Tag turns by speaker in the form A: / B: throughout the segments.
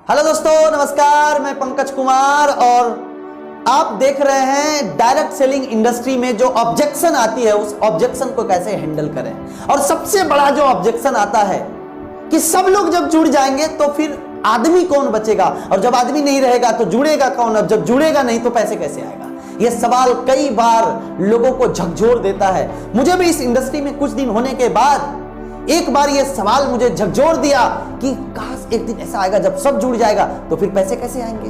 A: Hello दोस्तों, नमस्कार। मैं पंकज कुमार और आप देख रहे हैं डायरेक्ट सेलिंग इंडस्ट्री में जो ऑब्जेक्शन आती है उस ऑब्जेक्शन को कैसे हैंडल करें। और सबसे बड़ा जो ऑब्जेक्शन आता है कि सब लोग जब जुड़ जाएंगे तो फिर आदमी कौन बचेगा, और जब आदमी नहीं रहेगा तो जुड़ेगा कौन, और जब जुड़ेगा नहीं तो पैसे कैसे आएगा। यह सवाल कई बार लोगों को झकझोर देता है। मुझे भी इस इंडस्ट्री में कुछ दिन होने के बाद एक बार यह सवाल मुझे झकझोर दिया कि काश एक दिन ऐसा आएगा जब सब जुड़ जाएगा तो फिर पैसे कैसे आएंगे।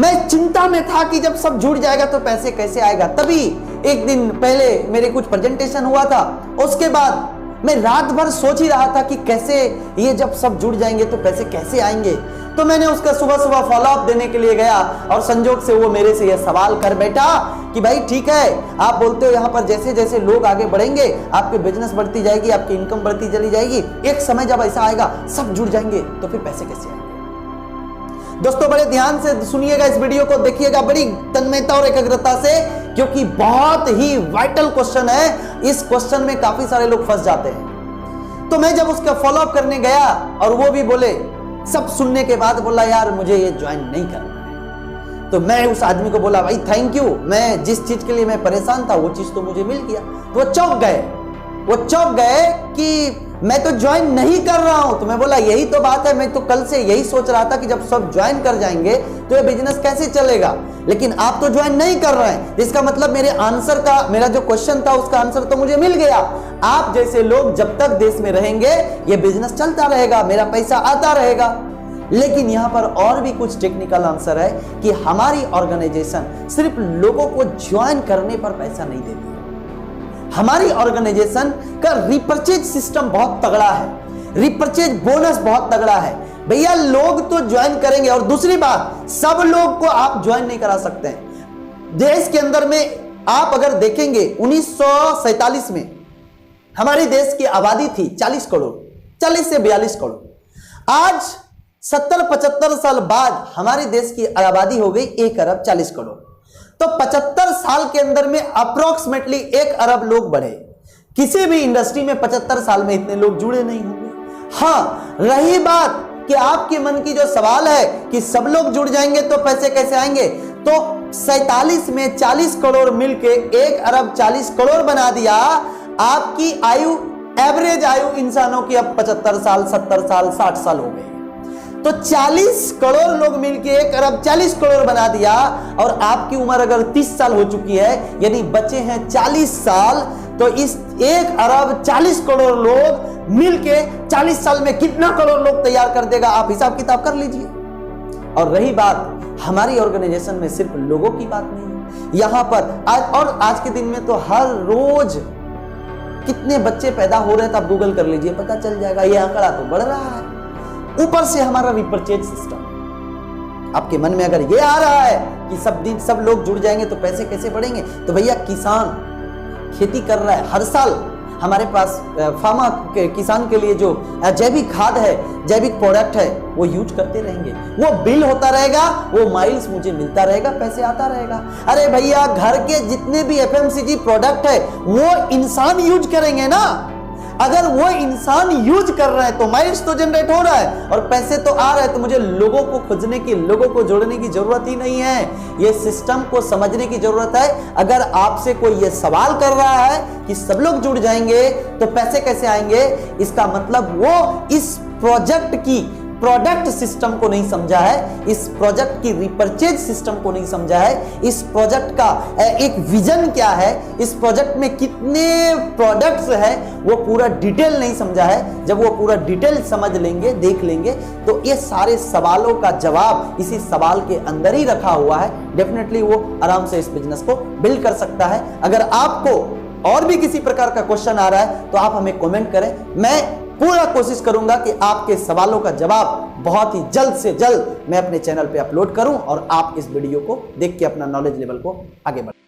A: मैं चिंता में था कि जब सब जुड़ जाएगा तो पैसे कैसे आएगा। तभी एक दिन पहले मेरे कुछ प्रेजेंटेशन हुआ था, उसके बाद मैं रात भर सोच ही रहा था कि कैसे ये जब सब जुड़ जाएंगे तो पैसे कैसे आएंगे। तो मैंने उसका सुबह सुबह फॉलोअप देने के लिए गया और संजोग से वो मेरे से यह सवाल कर बैठा कि भाई ठीक है, आप बोलते हो यहाँ पर जैसे जैसे लोग आगे बढ़ेंगे आपके बिजनेस बढ़ती जाएगी, आपकी इनकम बढ़ती चली जाएगी, एक समय जब ऐसा आएगा सब जुड़ जाएंगे तो फिर पैसे कैसे आएंगे। दोस्तों बड़े ध्यान से सुनिएगा, इस वीडियो को देखिएगा बड़ी तन्मयता और एकाग्रता से, क्योंकि बहुत ही वाइटल क्वेश्चन है। इस क्वेश्चन में काफी सारे लोग फंस जाते हैं। तो मैं जब उसका फॉलोअप करने गया और वो भी बोले, सब सुनने के बाद बोला यार मुझे ये ज्वाइन नहीं करना है, तो मैं उस आदमी को बोला भाई थैंक यू, मैं जिस चीज के लिए मैं परेशान था वो चीज तो मुझे मिल गया। तो वो चौंक गए कि मैं तो ज्वाइन नहीं कर रहा हूं। तो मैं बोला यही तो बात है, मैं तो कल से यही सोच रहा था कि जब सब ज्वाइन कर जाएंगे तो ये बिजनेस कैसे चलेगा, लेकिन आप तो ज्वाइन नहीं कर रहे हैं। इसका मतलब मेरे आंसर का, मेरा जो क्वेश्चन था उसका आंसर तो मुझे मिल गया। आप जैसे लोग जब तक देश में रहेंगे ये बिजनेस चलता रहेगा, मेरा पैसा आता रहेगा। लेकिन यहां पर और भी कुछ टेक्निकल आंसर है कि हमारी ऑर्गेनाइजेशन सिर्फ लोगों को ज्वाइन करने पर पैसा नहीं देती। हमारी ऑर्गेनाइजेशन का रिपर्चेज सिस्टम बहुत तगड़ा है, रिपर्चेज बोनस बहुत तगड़ा है। भैया लोग तो ज्वाइन करेंगे, और दूसरी बात, सब लोग को आप ज्वाइन नहीं करा सकते हैं। देश के अंदर में आप अगर देखेंगे 1947 में हमारे देश की आबादी थी 40 करोड़, 40 से 42 करोड़। आज 70-75 साल बाद हमारे देश की आबादी हो गई 1 अरब 40 करोड़। तो 75 साल के अंदर में अप्रोक्सीमेटली 1 अरब लोग बढ़े। किसी भी इंडस्ट्री में 75 साल में इतने लोग जुड़े नहीं होंगे। हाँ, रही बात कि आपके मन की जो सवाल है कि सब लोग जुड़ जाएंगे तो पैसे कैसे आएंगे, तो 47 में 40 करोड़ मिलके 1 अरब 40 करोड़ बना दिया। आपकी आयु, एवरेज आयु इंसानों की अब 75 साल, 70 साल, 60 साल हो गई। तो 40 करोड़ लोग मिलके 1 अरब 40 करोड़ बना दिया, और आपकी उम्र अगर 30 साल हो चुकी है, यानी बचे हैं 40 साल, तो इस 1 अरब 40 करोड़ लोग मिलके 40 साल में कितना करोड़ लोग तैयार कर देगा, आप हिसाब किताब कर लीजिए। और रही बात हमारी ऑर्गेनाइजेशन में, सिर्फ लोगों की बात नहीं है यहां पर। आज के दिन में तो हर रोज कितने बच्चे पैदा हो रहे हैं, आप गूगल कर लीजिए, पता चल जाएगा। यह आंकड़ा तो बढ़ रहा है। ऊपर से हमारा रिपर्चेज सिस्टम, आपके मन में अगर ये आ रहा है कि सब लोग जुड़ जाएंगे तो पैसे कैसे बढ़ेंगे, तो भैया किसान खेती कर रहा है, हर साल हमारे पास फार्मा के किसान के लिए जो जैविक खाद है, जैविक प्रोडक्ट है, वो यूज करते रहेंगे, वो बिल होता रहेगा, वो माइल्स मुझे मिलता रहेगा, पैसे आता रहेगा। अरे भैया घर के जितने भी FMCG प्रोडक्ट है वो इंसान यूज करेंगे ना। अगर वो इंसान यूज कर रहे हैं तो माइल्स तो जनरेट हो रहा है और पैसे तो आ रहे हैं, तो मुझे लोगों को खोजने की, लोगों को जोड़ने की जरूरत ही नहीं है। ये सिस्टम को समझने की जरूरत है। अगर आपसे कोई ये सवाल कर रहा है कि सब लोग जुड़ जाएंगे तो पैसे कैसे आएंगे, इसका मतलब वो इस प्रोडक्ट सिस्टम को नहीं समझा है, इस प्रोजेक्ट की रिपर्चेज सिस्टम को नहीं समझा है, इस प्रोजेक्ट का एक विजन क्या है, इस प्रोजेक्ट में कितने प्रोडक्ट्स हैं, वो पूरा डिटेल नहीं समझा है। जब वो पूरा डिटेल समझ लेंगे, देख लेंगे, तो ये सारे सवालों का जवाब इसी सवाल के अंदर ही रखा हुआ है। डेफिनेटली वो आराम से इस बिजनेस को बिल्ड कर सकता है। अगर आपको और भी किसी प्रकार का क्वेश्चन आ रहा है तो आप हमें कमेंट करें। मैं पूरा कोशिश करूंगा कि आपके सवालों का जवाब बहुत ही जल्द से जल्द मैं अपने चैनल पे अपलोड करूं और आप इस वीडियो को देख के अपना नॉलेज लेवल को आगे बढ़ाएं।